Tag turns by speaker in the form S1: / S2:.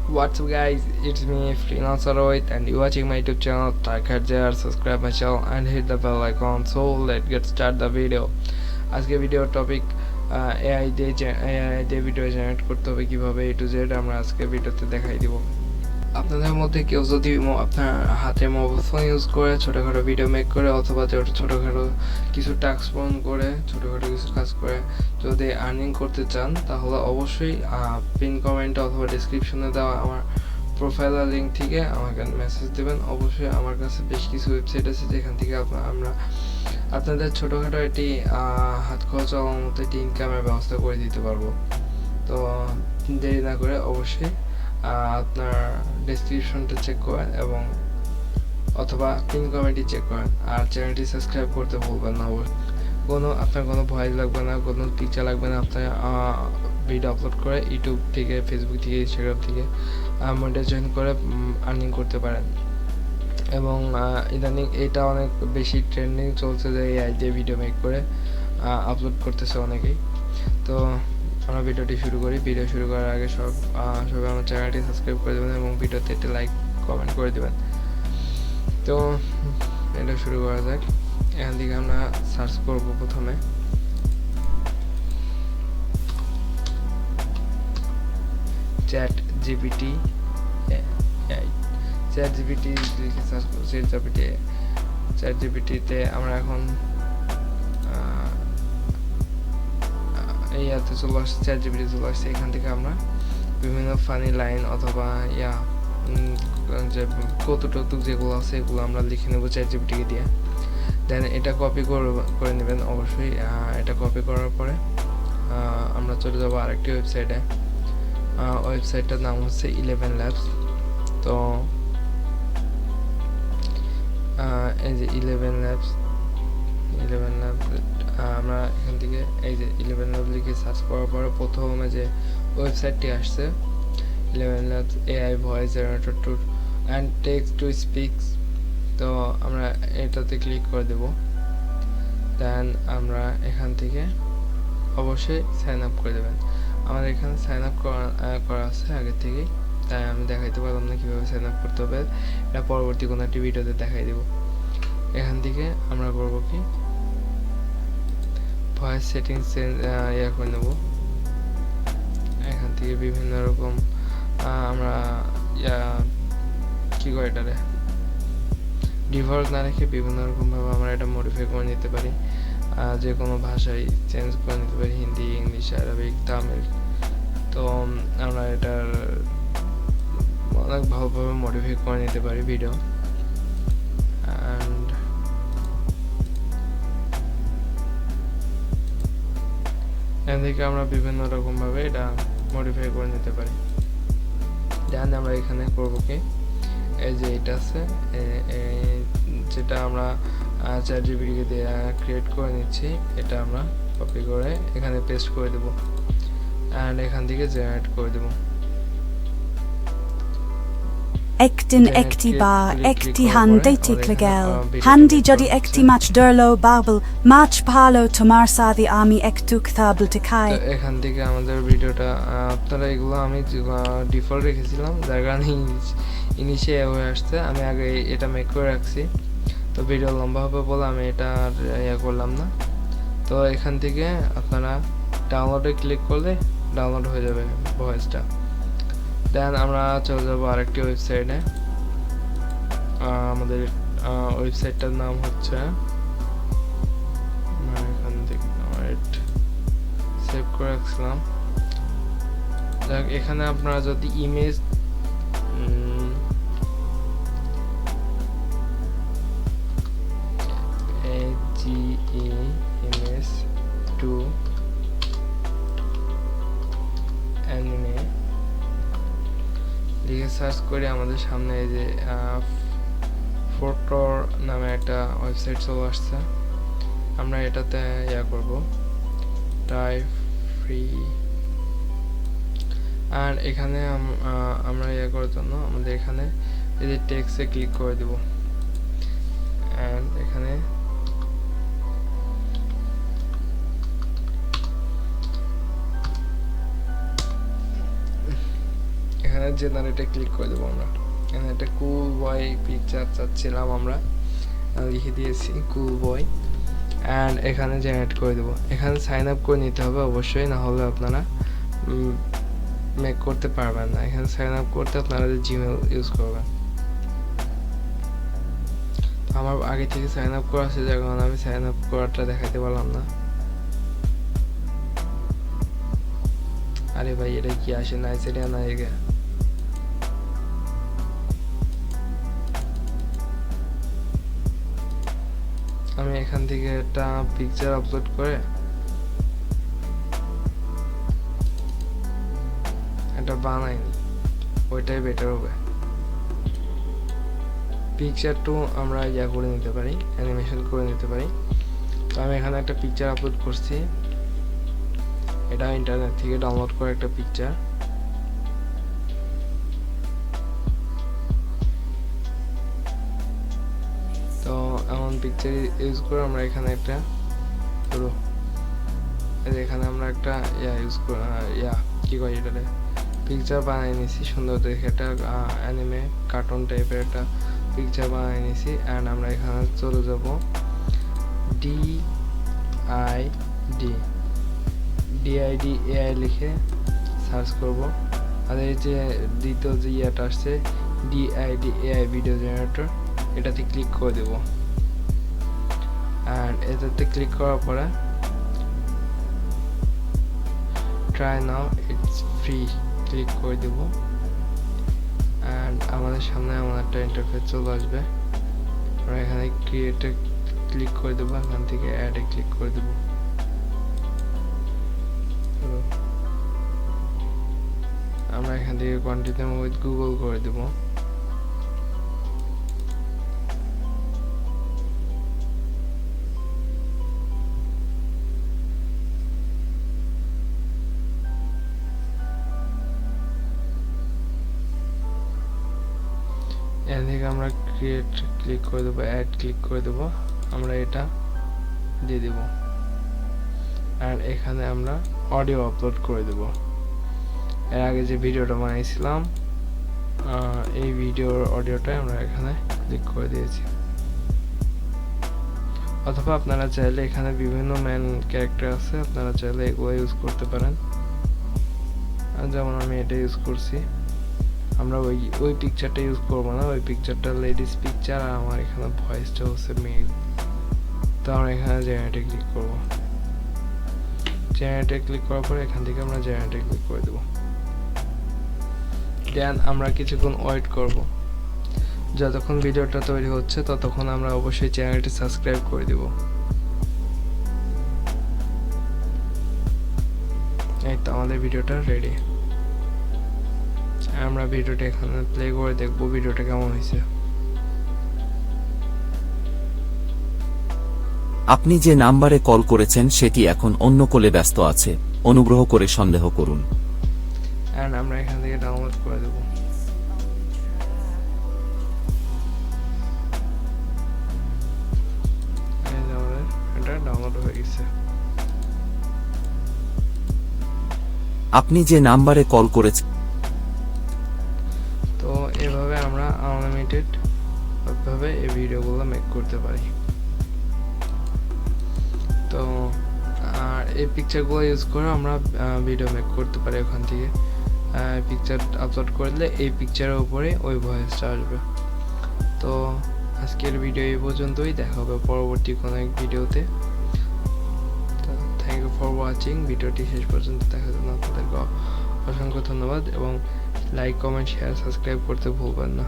S1: What's up guys, it's me Freelance Rohit and you're watching my YouTube channel. Like, share, subscribe my channel and hit the bell icon. So let's get start the video. আজকে video topic AI দিয়ে video generate করতে হবে কিভাবে A to Z আমরা আজকে ভিডিওতে দেখাই দিব। আপনাদের মধ্যে কেউ যদি আপনার হাতে মোবাইল ফোন ইউজ করে ছোটখাটো ভিডিও মেক করে অথবা ছোটখাটো কিছু টাস্ক পূরণ করে ছোটখাটো কিছু কাজ করে যদি আর্নিং করতে চান তাহলে অবশ্যই পিন কমেন্টে অথবা ডেসক্রিপশনে দেওয়া আমার প্রোফাইলের লিঙ্ক থেকে আমাকে মেসেজ দেবেন। অবশ্যই আমার কাছে বেশ কিছু ওয়েবসাইট আছে যেখান থেকে আমরা আপনাদের ছোটখাটো একটি হাত খরচ চালানোর মতো একটি ইনকামের ব্যবস্থা করে দিতে পারবো। তো দেরি না করে অবশ্যই আপনার ডেসক্রিপশনটা চেক করেন এবং অথবা পিন কমেন্টটি চেক করেন আর চ্যানেলটি সাবস্ক্রাইব করতে ভুলবেন না। আপনার কোনো ভয়েস লাগবে না, কোনো পিকচার লাগবে না। আপনার ভিডিও আপলোড করে ইউটিউব থেকে, ফেসবুক থেকে, ইনস্টাগ্রাম থেকে মনিটাইজেশন করে আর্নিং করতে পারেন। এবং ইদানিং এটা অনেক বেশি ট্রেন্ডিং চলছে যে AI দিয়ে ভিডিও মেক করে আপলোড করতেছে অনেকেই। তো আমরা ভিডিওটি শুরু করি। ভিডিও শুরু করার আগে সবাই আমার চ্যানেলটি সাবস্ক্রাইব করে দেবেন এবং ভিডিওতে একটি লাইক কমেন্ট করে দেবেন। তো এটা শুরু করা যাক। এখান থেকে আমরা সার্চ করব প্রথমে চ্যাট জিপিটি লিখে সার্চ করব। চ্যাট জিপিটিতে আমরা এখন ইয়াতে চলে আসছে, চ্যাট জিপিটি চলে আসছে। এখান থেকে আমরা বিভিন্ন ফানি লাইন অথবা যে কৌতুক যেগুলো আছে এগুলো আমরা লিখে নেব চ্যাট জিপিটিকে দিয়ে। দেন এটা কপি করে নেবেন অবশ্যই। এটা কপি করার পরে আমরা চলে যাব আরেকটি ওয়েবসাইটে। ওয়েবসাইটটার নাম হচ্ছে 11 labs। তো এই যে 11 labs আমরা এখান থেকে এই যে 11 labs লিখে সার্চ করার পরে প্রথমে যে ওয়েবসাইটটি আসছে 11 labs AI voice generator to and text to speaks. তো আমরা এটাতে ক্লিক করে দেব। দেন আমরা এখান থেকে অবশ্যই সাইন আপ করে দেবেন। আমাদের এখানে সাইন আপ করা আছে আগে থেকেই, তাই আমি দেখাইতে পারলাম না কীভাবে সাইন আপ করতে হবে। এটা পরবর্তী কোনো একটি ভিডিওতে দেখাই দেব। এখান থেকে আমরা করব কি ভয়েস সেটিংস করে নেব। এখান থেকে বিভিন্ন রকম আমরা কি করে এটারে ডিফল্ট না রেখে বিভিন্ন রকমভাবে আমরা এটা মডিফাই করে নিতে পারি। যে কোনো ভাষায় চেঞ্জ করে নিতে পারি, হিন্দি, ইংলিশ, আরবিক, তামিল। তো আমরা এটার অনেক ভালোভাবে মডিফাই করে নিতে পারি ভিডিও। অ্যান্ড এখান থেকে আমরা বিভিন্ন রকমভাবে এটা মডিফাই করে নিতে পারি। দেন আমরা এখানে করব কি এই যে এটা আছে যেটা আমরা চ্যাট জিপিটিকে দিয়ে ক্রিয়েট করে নিচ্ছি, এটা আমরা কপি করে এখানে পেস্ট করে দেব অ্যান্ড এখান থেকে জেনারেট করে দেব।
S2: একটি বার একটি হান্ডি ক্লিগেল হান্ডি যদি একটি মাছ ধরলো বাবল মাছ ভালো তোমার সাথে আমি একটু কথা বলতে চাই।
S1: এখান থেকে আমাদের ভিডিওটা আপনারা এগুলো আমি ডিফল্ট রেখেছিলাম যার কারণে ইনিশে হয়ে আসছে। আমি আগে এটা মেক করে রাখছি, তো ভিডিও লম্বা হবে বলে আমি এটা আর করলাম না। তো এখান থেকে আপনারা ডাউনলোডে ক্লিক করলে ডাউনলোড হয়ে যাবে ভয়েসটা। দেন আমরা চলে যাবো আরেকটি ওয়েবসাইটে। আমাদের ওয়েবসাইটটার নাম হচ্ছে এখান থেকে সেভ করে রাখছিলাম। এখানে আপনারা যদি ইমেজ ইমেজ টু অ্যানিমে লিখে সার্চ করে আমাদের সামনে এই যে ফটোর নামে একটা ওয়েবসাইট চলে আসছে। আমরা এটাতে করব টাইপ ফ্রি। আর এখানে আমরা করার জন্য আমাদের এখানে এই যে টেক্সটে ক্লিক করে দেব অ্যান্ড এখানে এখানে জেনারেটে ক্লিক করে দেবো আমরা। এখানে একটা কুল বয় পিকচার চাচ্ছিলাম আমরা, লিখে দিয়েছি কুল বয়, অ্যান্ড এখানে জেনারেট করে দেবো। এখানে সাইন আপ করে নিতে হবে অবশ্যই, না হলে আপনারা মেক করতে পারবেন না। এখানে সাইন আপ করতে আপনারা জিমেল ইউজ করবেন। আমার আগে থেকে সাইন আপ করা আছে, যার কারণে আমি সাইন আপ করাটা দেখাতে পারলাম না। আরে ভাই এটা কি আসে নাইজেরিয়া না এগে? আমি এখান থেকে একটা পিকচার আপলোড করে এটা বানাইনি, ওইটাই বেটার হবে। পিকচারটু আমরা ইয়া করে নিতে পারি, অ্যানিমেশন করে নিতে পারি। তো আমি এখানে একটা পিকচার আপলোড করছি, এটা ইন্টারনেট থেকে ডাউনলোড করা একটা পিকচার। তো এমন পিকচার ইউজ করে আমরা এখানে একটা পুরো এখানে আমরা একটা কি কয় এটাতে পিকচার বানিয়ে নিছি সুন্দর দেখে, একটা অ্যানিমে কার্টুন টাইপের একটা পিকচার বানিয়ে নিছি। অ্যান্ড আমরা এখানে চলে যাব DID AI লিখে সার্চ করব। আর এই যে দ্বিতীয় যে ইয়েটা আসছে DID AI ভিডিও জেনারেটর, এটাতে ক্লিক করে দেব। অ্যান্ড এটাতে ক্লিক করার পরে try now it's free click করে দেব। অ্যান্ড আমাদের সামনে এমন একটা ইন্টারফেস চলে আসবে। আমরা এখানে ক্রিয়েটে ক্লিক করে দেবো, এখান থেকে অ্যাডে ক্লিক করে দেবো। আমরা এখান থেকে কন্টিনিউ উইথ গুগল করে দেবো। এখান থেকে আমরা ক্রিয়েট ক্লিক করে দেবো, অ্যাড ক্লিক করে দেবো, আমরা এটা দিয়ে দেব। আর এখানে আমরা অডিও আপলোড করে দেব। এর আগে যে ভিডিওটা বানিয়েছিলাম এই ভিডিওর অডিওটা আমরা এখানে ক্লিক করে দিয়েছি। অথবা আপনারা চাইলে এখানে বিভিন্ন ম্যান ক্যারেক্টার আছে, আপনারা চাইলে এগুলো ইউজ করতে পারেন। যেমন আমি এটা ইউজ করছি। আমরা ওই পিকচারটা ইউজ করবো না, ওই পিকচারটা লেডিস পিকচার, আর আমার এখানে ভয়েসটা হচ্ছে মেল। তো আমরা এখানে জেনারেটে ক্লিক করবো। জেনারেটে ক্লিক করার পরে এখান থেকে আমরা জেনারেটে ক্লিক করে দেবো। দেন আমরা কিছুক্ষণ ওয়েট করব। যতক্ষণ ভিডিওটা তৈরি হচ্ছে ততক্ষণ আমরা অবশ্যই চ্যানেলটি সাবস্ক্রাইব করে দেব। এই তো আমাদের ভিডিওটা রেডি। আমরা ভিডিওটা এখানে প্লে করে দেখব ভিডিওটা কেমন হয়েছে।
S3: আপনি যে নাম্বারে কল করেছেন সেটি এখন অন্য কলে ব্যস্ত আছে, অনুগ্রহ করে সন্দেহ করুন।
S1: এন্ড আমরা এখান থেকে ডাউনলোড করে দেব। এটা ডাউনলোড হয়ে গেছে।
S3: আপনি যে নাম্বারে কল করেছেন।
S1: তো এভাবে আমরা আনলিমিটেড ভাবে এই ভিডিওগুলো মেক করতে পারি। তো আর এই পিকচারগুলো ইউজ করে আমরা ভিডিও মেক করতে পারি। ওখান থেকে পিকচার আপলোড করলে এই পিকচারের উপরে ওই ভয়েসটা আসবে। তো আজকের ভিডিও এই পর্যন্তই, দেখা হবে পরবর্তী কোনো এক ভিডিওতে। তো থ্যাংক ইউ ফর ওয়াচিং। ভিডিওটি শেষ পর্যন্ত দেখার জন্য আপনাদেরকে অসংখ্য ধন্যবাদ এবং লাইক, কমেন্ট, শেয়ার, সাবস্ক্রাইব করতে ভুলবেন না।